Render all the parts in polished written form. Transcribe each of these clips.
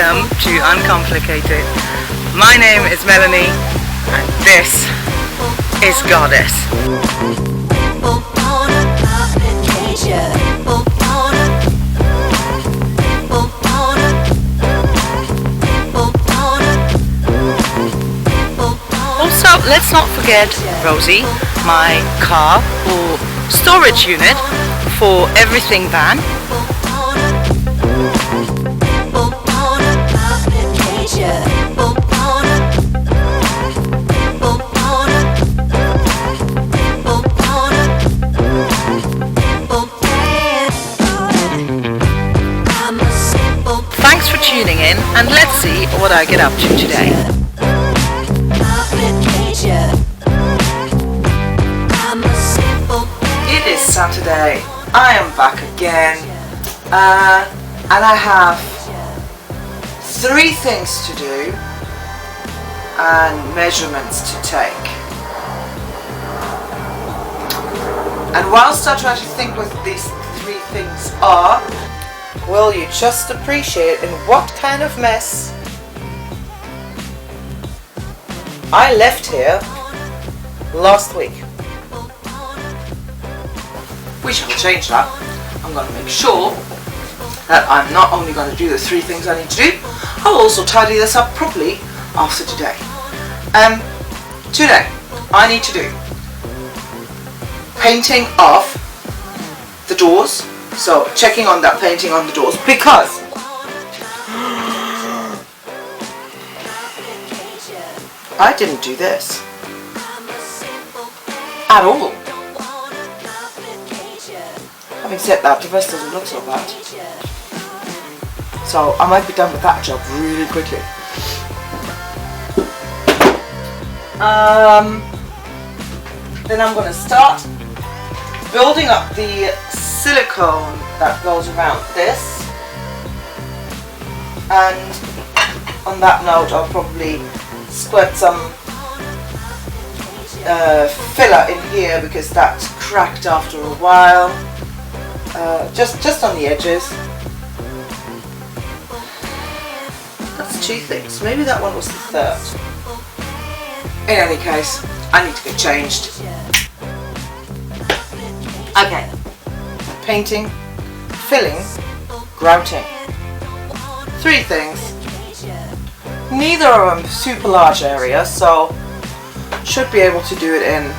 Welcome to Uncomplicated. My name is Melanie and this is Goddess. Also, let's not forget Rosie, my car or storage unit for everything van. Thanks for tuning in, and let's see what I get up to today. It is Saturday. I am back again, and I have 3 things to do and measurements to take. And whilst I try to think what these 3 things are, will you just appreciate in what kind of mess I left here last week. We shall change that. I'm going to make sure that I'm not only going to do the 3 things I need to do, I'll also tidy this up properly after today. Today I need to do painting of the doors. So checking on that painting on the doors, because I didn't do this at all. Having said that, the rest doesn't look so bad. So I might be done with that job really quickly. Then I'm going to start building up the silicone that goes around this, and on that note I'll probably squirt some filler in here because that's cracked after a while, just on the edges. That's 2 things, maybe that one was the 3rd. In any case, I need to get changed. Okay. Painting, filling, grouting. 3 things. Neither of them super large areas, so should be able to do it in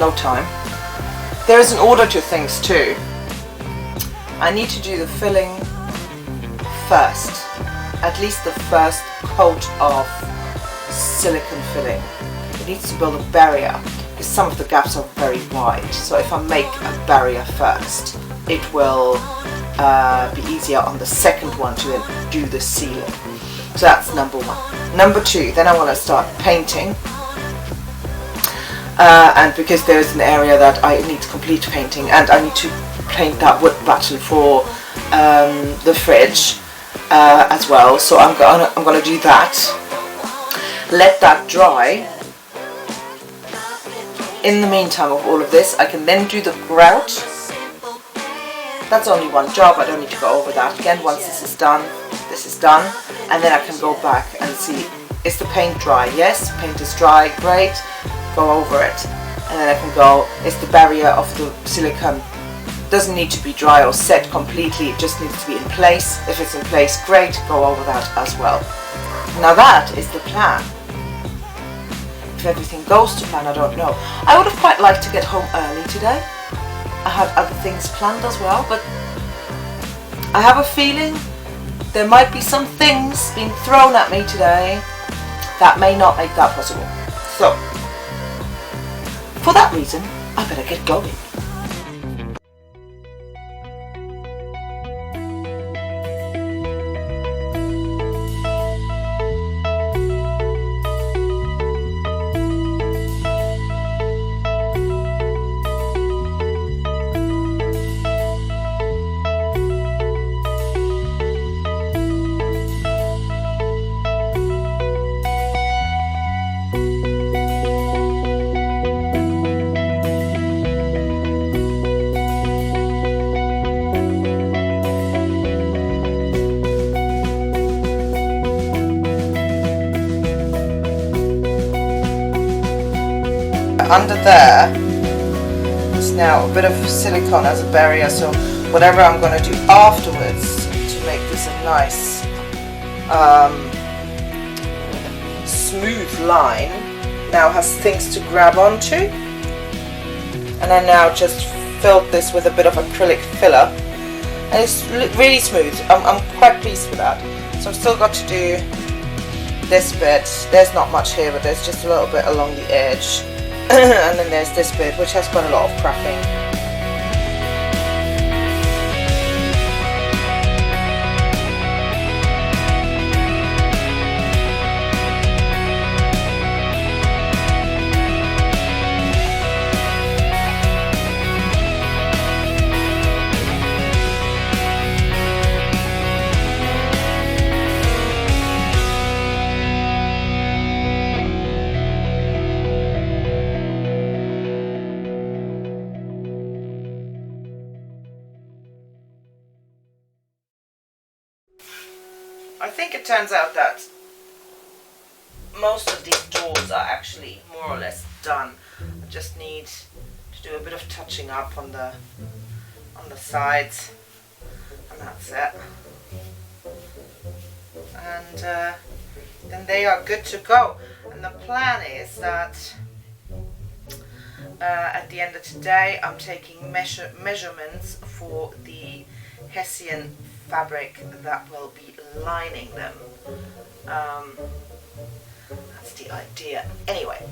no time. There's an order to things too. I need to do the filling first, at least the first coat of silicone filling. It needs to build a barrier, because some of the gaps are very wide. So if I make a barrier first, it will be easier on the second one to then do the sealing. So that's number 1. Number 2, then I want to start painting. And because there's an area that I need complete painting, and I need to paint that wood button for the fridge as well. So I'm gonna do that. Let that dry. In the meantime of all of this, I can then do the grout. That's only one job, I don't need to go over that again. Once this is done, and then I can go back and see, is the paint dry? Yes, paint is dry, great, go over it. And then I can go, is the barrier of the silicone, doesn't need to be dry or set completely, it just needs to be in place. If it's in place, great, go over that as well. Now that is the plan. If everything goes to plan, I don't know. I would have quite liked to get home early today. I had other things planned as well, but I have a feeling there might be some things being thrown at me today that may not make that possible. So, for that reason, I better get going. under there is now a bit of silicone as a barrier, so whatever I'm going to do afterwards to make this a nice smooth line now has things to grab onto. And I now just filled this with a bit of acrylic filler, and it's really smooth. I'm quite pleased with that. So I've still got to do this bit. There's not much here, but there's just a little bit along the edge. And then there's this bit which has quite a lot of cracking. I think it turns out that most of these doors are actually more or less done. I just need to do a bit of touching up on the sides, and that's it. And then they are good to go. And the plan is that at the end of today I'm taking measurements for the Hessian fabric that will be lining them. That's the idea. Anyway.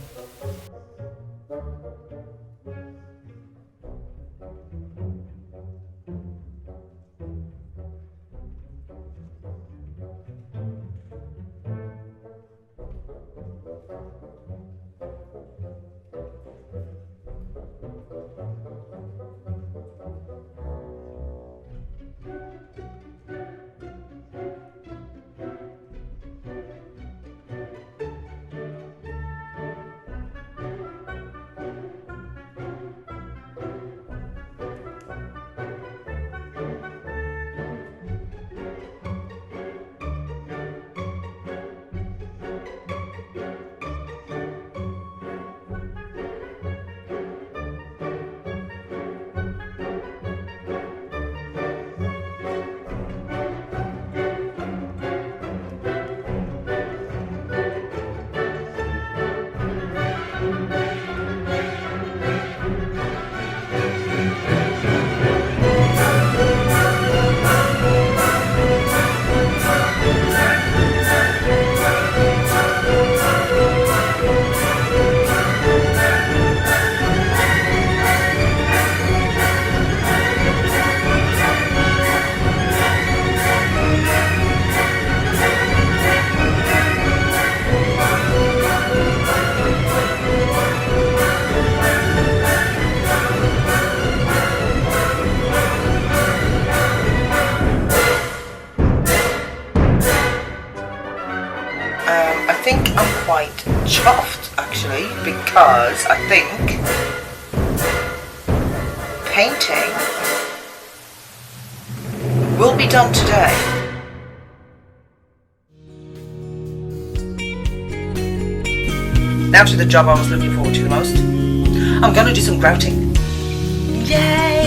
I think I'm quite chuffed actually, because I think painting will be done today. Now to the job I was looking forward to the most. I'm gonna do some grouting. Yay!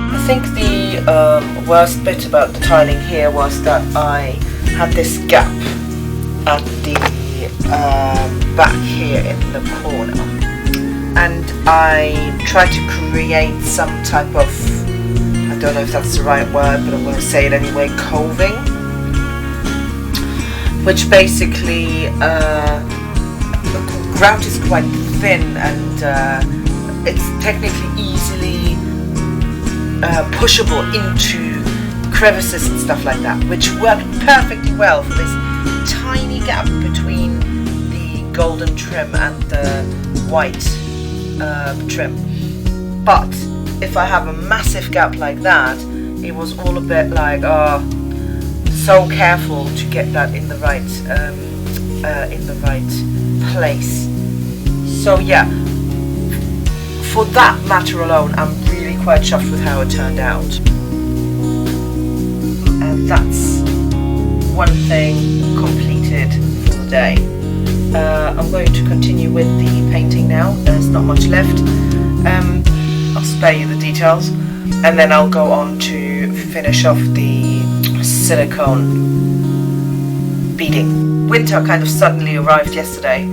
I think the worst bit about the tiling here was that I had this gap at the back here in the corner, and I tried to create some type of, I don't know if that's the right word, but I'm going to say it anyway, coving, which basically the grout is quite thin, and it's technically easily pushable into crevices and stuff like that, which worked perfectly well for this tiny gap between the golden trim and the white trim. But if I have a massive gap like that, it was all a bit like, oh, so careful to get that in the right place. So yeah, for that matter alone, I'm really quite chuffed with how it turned out. And that's one thing completed for the day. I'm going to continue with the painting now. There's not much left. I'll spare you the details, and then I'll go on to finish off the silicone beading. Winter kind of suddenly arrived yesterday,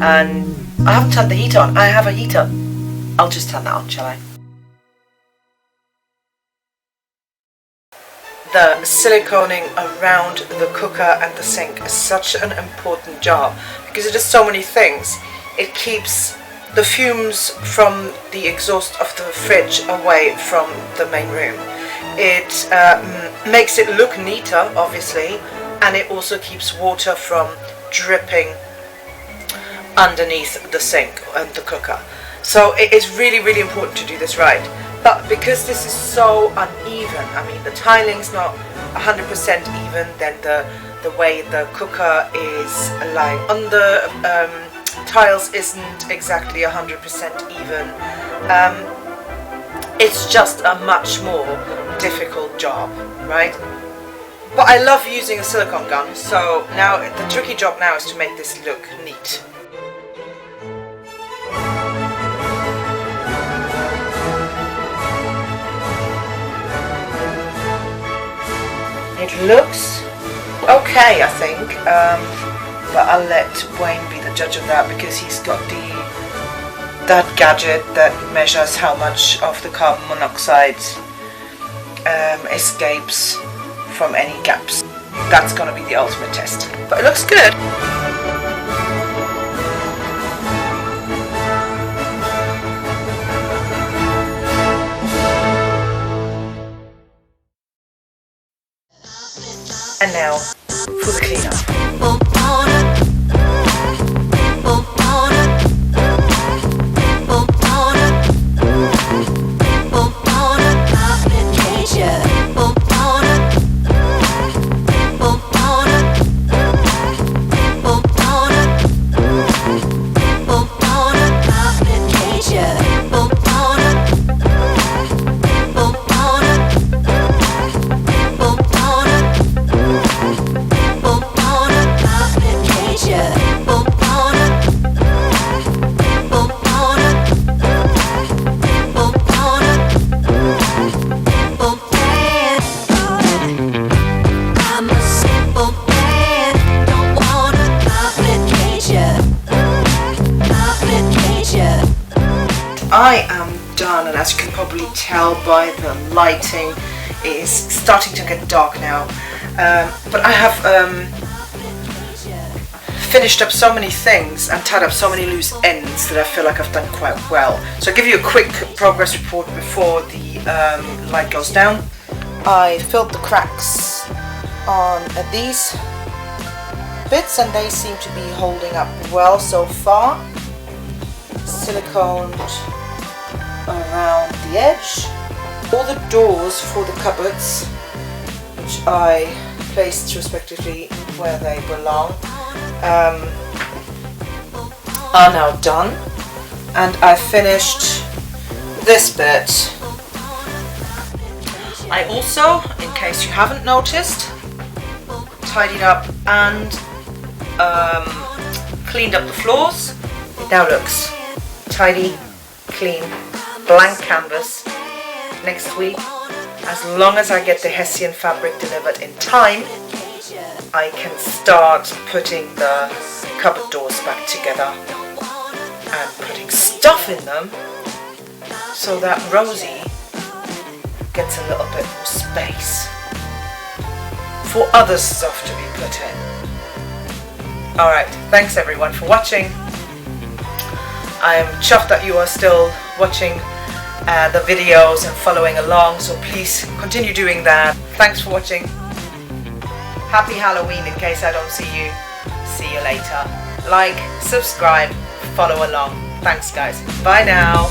and I haven't turned the heat on. I have a heater. I'll just turn that on, shall I? The siliconing around the cooker and the sink is such an important job because it does so many things. It keeps the fumes from the exhaust of the fridge away from the main room. It makes it look neater, obviously, and it also keeps water from dripping underneath the sink and the cooker. So it is really, really important to do this right. But because this is so uneven, I mean the tiling's not 100% even, then the way the cooker is lying on the tiles isn't exactly 100% even. It's just a much more difficult job, right? But I love using a silicone gun, so now the tricky job now is to make this look neat. It looks okay, I think, but I'll let Wayne be the judge of that because he's got that gadget that measures how much of the carbon monoxide escapes from any gaps. That's gonna be the ultimate test, but it looks good. And now for the cleanup. I am done, and as you can probably tell by the lighting, it is starting to get dark now. But I have finished up so many things and tied up so many loose ends that I feel like I've done quite well. So I'll give you a quick progress report before the light goes down. I filled the cracks on these bits and they seem to be holding up well so far. Siliconed around the edge. All the doors for the cupboards, which I placed respectively where they belong, are now done, and I finished this bit. I also, in case you haven't noticed, tidied up and cleaned up the floors. It now looks tidy, clean, blank canvas. Next week, as long as I get the Hessian fabric delivered in time, I can start putting the cupboard doors back together and putting stuff in them so that Rosie gets a little bit more space for other stuff to be put in. Alright, thanks everyone for watching. I'm chuffed that you are still watching the videos and following along, so please continue doing that. Thanks for watching. Happy Halloween in case I don't see you. See you later. Like, subscribe, follow along. Thanks guys. Bye now.